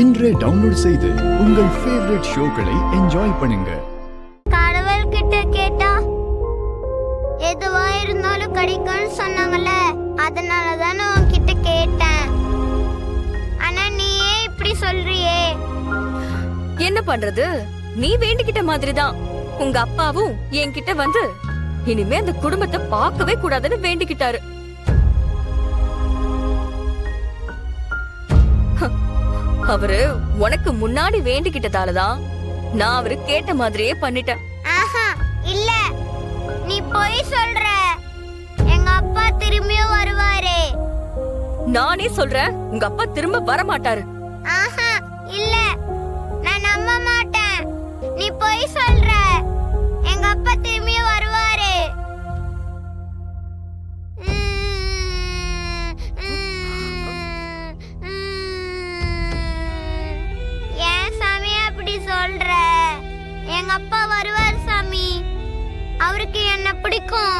இன்றே டவுன்லோட் செய்து உங்கள் ஃபேவரட் ஷோக்களை என்ஜாய் பண்ணுங்க. கடவுள் கிட்ட கேட்டா எதுவா இருந்தாலும் கிடைக்கும்னு சொன்னாங்கல்ல, அதனால தானே உன்கிட்ட கேட்டேன். ஆனா நீயே இப்படி சொல்றியே. என்ன பண்றது? நீ வேண்டிக்கிட்ட மாதிரிதான் உங்க அப்பாவும் என்கிட்ட வந்து இனிமே அந்த குடும்பத்தை பார்க்கவே கூடாதுன்னு வேண்டிக்கிட்டாரு. அவரு உனக்கு முன்னாடி வேண்டிக்கிட்டதாலதான் நான் அவரு கேட்ட மாதிரியே பண்ணிட்டேன். ஆஹா, இல்ல, நீ போய் சொல்ற. எங்க அப்பா திரும்பியும் வருவாரு. நானே சொல்றேன், உங்க அப்பா திரும்ப வர மாட்டாரு. ஆஹா, இல்ல, நான் நம்ப மாட்டேன். நீ போய் சொல்ற. எங்க அப்பா திரும்பியும் வருவாரு. ஏன் சாமி அப்படி சொல்ற? எங்க அப்பா வருவார் சாமி. அவருக்கு என்ன பிடிக்கும்.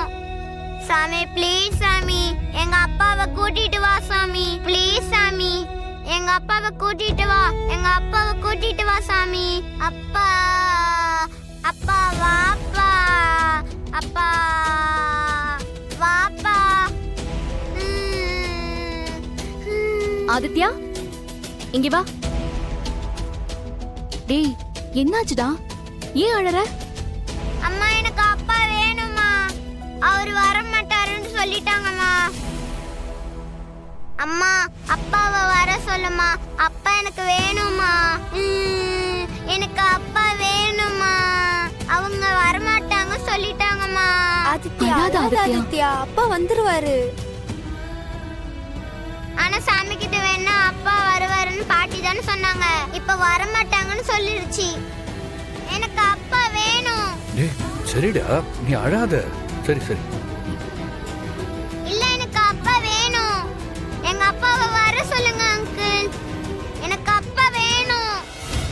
சாமி ப்ளீஸ் சாமி, எங்க அப்பாவை கூட்டிட்டு வா சாமி. ப்ளீஸ் சாமி, எங்க அப்பாவை கூட்டிட்டு வா. எங்க அப்பாவை கூட்டிட்டு வா சாமி. அப்பா, அப்பா வாப்பா. அப்பா வாப்பா. ஆதித்யா, இங்க வா. டேய், என்னாச்சுடா? ஏன் அழற? அம்மா, எனக்கு அப்பா வேணுமா. அவர் வர மாட்டாருன்னு சொல்லிட்டாங்கம்மா. அம்மா, அப்பாவை வர சொல்லுமா. அப்பா எனக்கு வேணுமா. எனக்கு அப்பா வேணுமா. அவங்க வர மாட்டாங்க சொல்லிட்டாங்கம்மா. ஆதித்யா, அப்பா வந்துருவாரு. ஆனா சாமி கிட்ட வேணா அப்பா வருவாருன்னு பாட்டி தானே சொன்னாங்க. இப்ப வர மாட்டாங்கன்னு சொல்லிருச்சு. எனக்கு அப்பா வேணும். டேய், சரிடா, நீ அழாத. சரி சரி. இல்ல, எனக்கு அப்பா வேணும். எங்க அப்பாவை வர சொல்லுங்க அங்கிள். எனக்கு அப்பா வேணும்.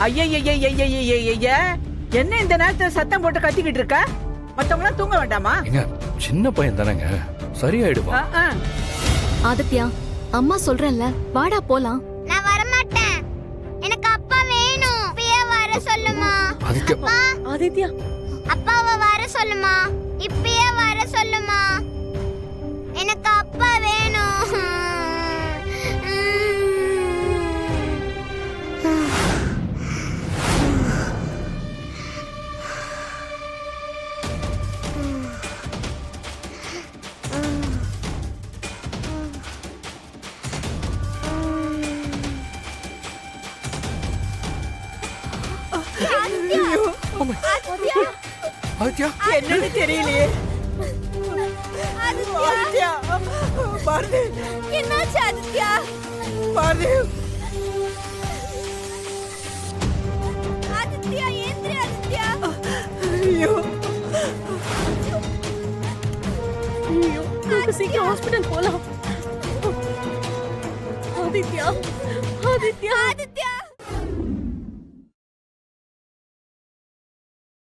ஐயா, என்ன இந்த நேரத்துல சத்தம் போட்டு கத்திக்கிட்டு இருக்க? மத்தவங்க எல்லாம் தூங்க வேண்டாமா? ஏங்க, சின்ன பையன் தானேங்க, சரியாயிடுவா. ஆதித்யா, அம்மா சொல்றேன்ல, வாடா போலாம். நான் வர மாட்டேன். எனக்கு அப்பா வேணும். இப்பயே வர சொல்லுமா. ஆதித்யா, ஆதித்யா, அப்பாவை வர சொல்லுமா. இப்பயே வர சொல்லுமா. எனக்கு அப்பா வேணும். ஆதித்யா, என்னன்னு தெரியலையே. ஆதித்யா, பாரதி, என்னாச்சு ஆதித்யா? பாரதி, ஆதித்யா, ஏந்திரி ஆதித்யா. ஐயோ, சீக்கிரம் ஹாஸ்பிடல் போலாம். ஆதித்யா, ஆதித்யா, ஆதித்யா,